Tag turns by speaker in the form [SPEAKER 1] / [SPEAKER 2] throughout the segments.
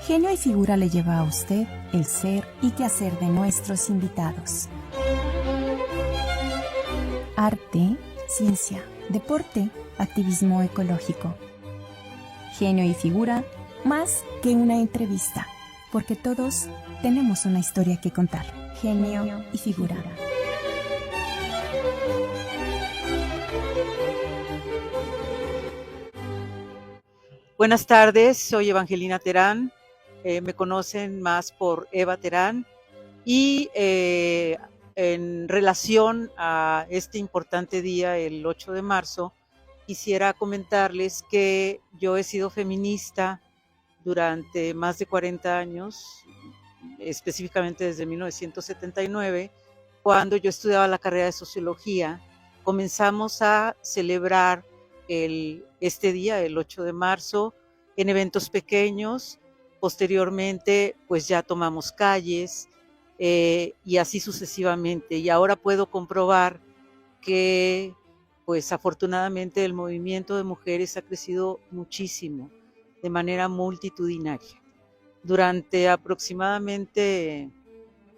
[SPEAKER 1] Genio y Figura le lleva a usted el ser y quehacer de nuestros invitados. Arte, ciencia, deporte, activismo ecológico. Genio y Figura, más que una entrevista, porque todos tenemos una historia que contar. Genio y Figura.
[SPEAKER 2] Buenas tardes, soy Evangelina Terán, me conocen más por Eva Terán y en relación a este importante día, el 8 de marzo, quisiera comentarles que yo he sido feminista durante más de 40 años, específicamente desde 1979, cuando yo estudiaba la carrera de Sociología. Comenzamos a celebrar este día, el 8 de marzo, en eventos pequeños. Posteriormente, pues ya tomamos calles y así sucesivamente. Y ahora puedo comprobar que, pues afortunadamente, el movimiento de mujeres ha crecido muchísimo, de manera multitudinaria. Durante aproximadamente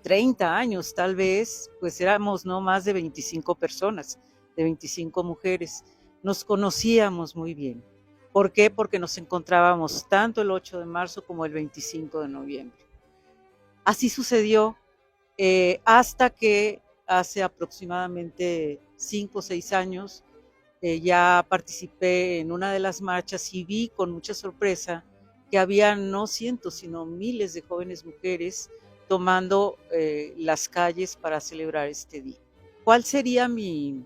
[SPEAKER 2] 30 años, tal vez, pues éramos no más de 25 personas, de 25 mujeres. Nos conocíamos muy bien. ¿Por qué? Porque nos encontrábamos tanto el 8 de marzo como el 25 de noviembre. Así sucedió hasta que hace aproximadamente 5 o 6 años ya participé en una de las marchas y vi con mucha sorpresa que había no cientos, sino miles de jóvenes mujeres tomando las calles para celebrar este día. ¿Cuál sería mi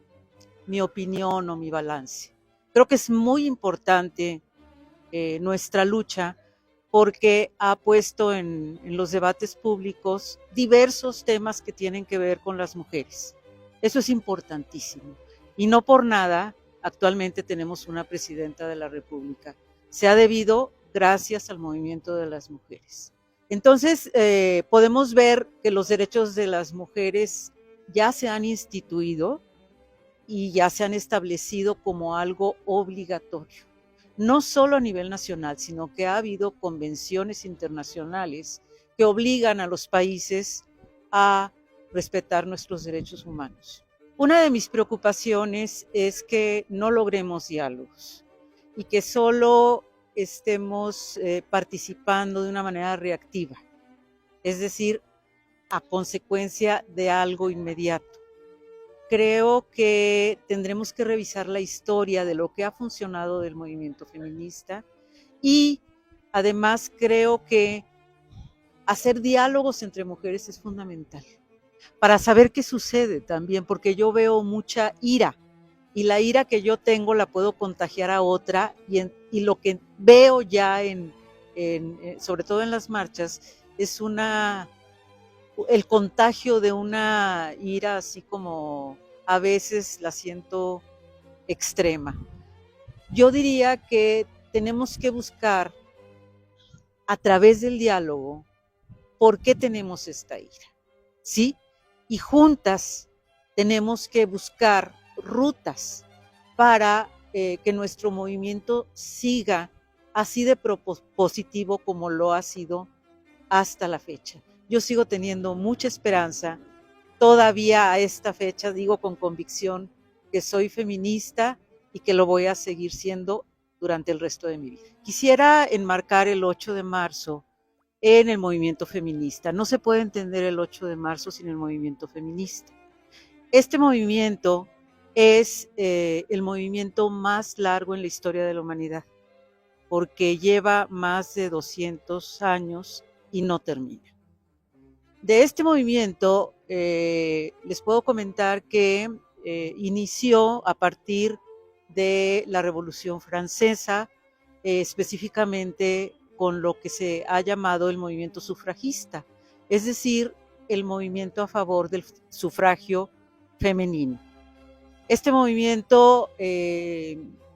[SPEAKER 2] opinión o mi balance? Creo que es muy importante nuestra lucha porque ha puesto en los debates públicos diversos temas que tienen que ver con las mujeres. Eso es importantísimo. Y no por nada, actualmente tenemos una presidenta de la República. Se ha debido gracias al movimiento de las mujeres. Entonces, podemos ver que los derechos de las mujeres ya se han instituido y ya se han establecido como algo obligatorio. No solo a nivel nacional, sino que ha habido convenciones internacionales que obligan a los países a respetar nuestros derechos humanos. Una de mis preocupaciones es que no logremos diálogos y que solo estemos participando de una manera reactiva, es decir, a consecuencia de algo inmediato. Creo que tendremos que revisar la historia de lo que ha funcionado del movimiento feminista y además creo que hacer diálogos entre mujeres es fundamental para saber qué sucede también, porque yo veo mucha ira y la ira que yo tengo la puedo contagiar a otra y lo que veo ya sobre todo en las marchas es el contagio de una ira así como a veces la siento extrema. Yo diría que tenemos que buscar a través del diálogo por qué tenemos esta ira, ¿sí? Y juntas tenemos que buscar rutas para que nuestro movimiento siga así de propositivo como lo ha sido hasta la fecha. Yo sigo teniendo mucha esperanza, todavía a esta fecha digo con convicción que soy feminista y que lo voy a seguir siendo durante el resto de mi vida. Quisiera enmarcar el 8 de marzo en el movimiento feminista. No se puede entender el 8 de marzo sin el movimiento feminista. Este movimiento es el movimiento más largo en la historia de la humanidad, porque lleva más de 200 años y no termina. De este movimiento les puedo comentar que inició a partir de la Revolución Francesa, específicamente con lo que se ha llamado el movimiento sufragista, es decir, el movimiento a favor del sufragio femenino. Este movimiento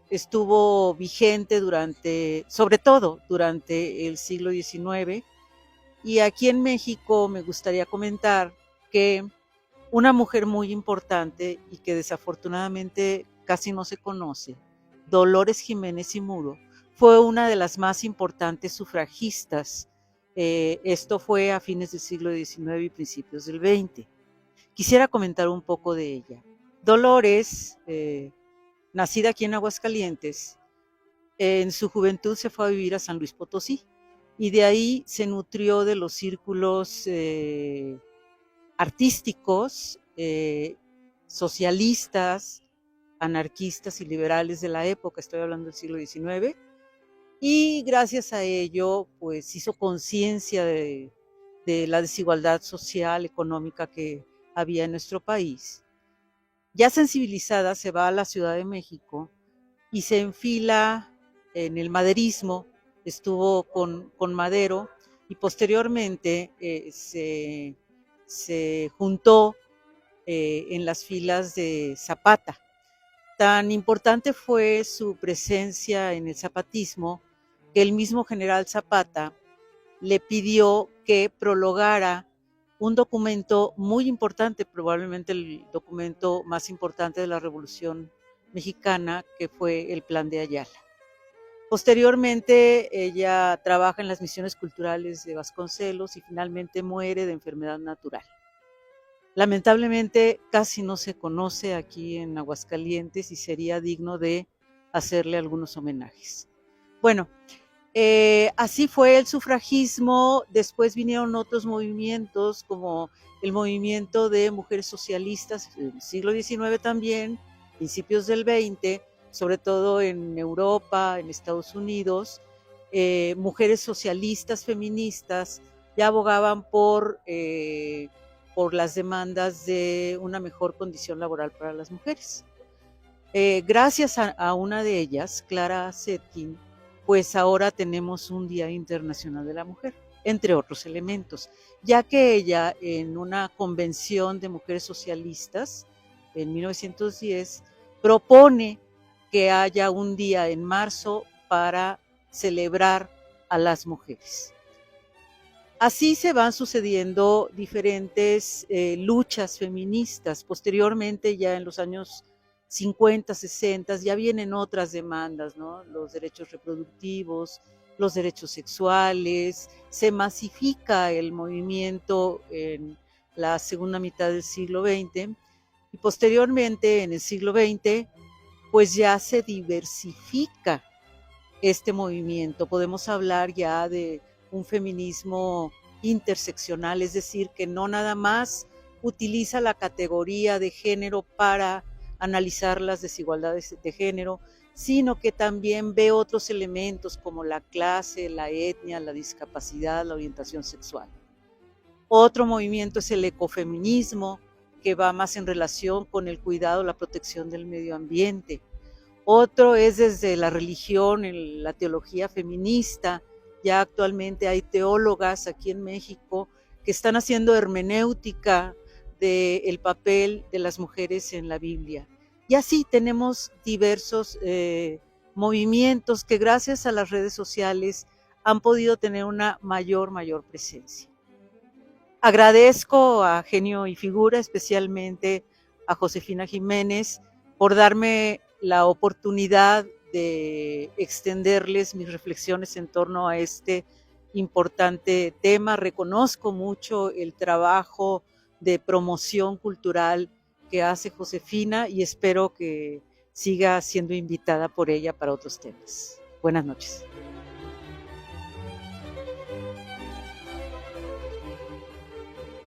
[SPEAKER 2] estuvo vigente sobre todo durante el siglo XIX, y aquí en México me gustaría comentar que una mujer muy importante y que desafortunadamente casi no se conoce Dolores Jiménez y Muro, fue una de las más importantes sufragistas. Esto fue a fines del siglo XIX y principios del XX. Quisiera comentar un poco de ella. Dolores, nacida aquí en Aguascalientes, en su juventud se fue a vivir a San Luis Potosí y de ahí se nutrió de los círculos artísticos, socialistas, anarquistas y liberales de la época, estoy hablando del siglo XIX, y gracias a ello pues hizo conciencia de la desigualdad social, económica que había en nuestro país. Ya sensibilizada se va a la Ciudad de México y se enfila en el maderismo, estuvo con Madero y posteriormente se juntó en las filas de Zapata. Tan importante fue su presencia en el zapatismo que el mismo general Zapata le pidió que prologara un documento muy importante, probablemente el documento más importante de la Revolución Mexicana, que fue el Plan de Ayala. Posteriormente, ella trabaja en las misiones culturales de Vasconcelos y finalmente muere de enfermedad natural. Lamentablemente, casi no se conoce aquí en Aguascalientes y sería digno de hacerle algunos homenajes. Bueno, así fue el sufragismo. Después vinieron otros movimientos como el movimiento de mujeres socialistas del siglo XIX también, principios del XX, sobre todo en Europa, en Estados Unidos. Mujeres socialistas, feministas, ya abogaban por las demandas de una mejor condición laboral para las mujeres. Gracias a una de ellas, Clara Zetkin, pues ahora tenemos un Día Internacional de la Mujer, entre otros elementos, ya que ella en una convención de mujeres socialistas en 1910 propone que haya un día en marzo para celebrar a las mujeres. Así se van sucediendo diferentes luchas feministas. Posteriormente, ya en los años 50, 60, ya vienen otras demandas, ¿no? Los derechos reproductivos, los derechos sexuales, se masifica el movimiento en la segunda mitad del siglo XX y posteriormente en el siglo XX, pues ya se diversifica este movimiento. Podemos hablar ya de un feminismo interseccional, es decir, que no nada más utiliza la categoría de género para analizar las desigualdades de género, sino que también ve otros elementos como la clase, la etnia, la discapacidad, la orientación sexual. Otro movimiento es el ecofeminismo, que va más en relación con el cuidado, la protección del medio ambiente. Otro es desde la religión, en la teología feminista. Ya actualmente hay teólogas aquí en México que están haciendo hermenéutica del papel de las mujeres en la Biblia. Y así tenemos diversos movimientos que gracias a las redes sociales han podido tener una mayor presencia. Agradezco a Genio y Figura, especialmente a Josefina Jiménez, por darme la oportunidad de extenderles mis reflexiones en torno a este importante tema. Reconozco mucho el trabajo de promoción cultural que hace Josefina y espero que siga siendo invitada por ella para otros temas. Buenas noches.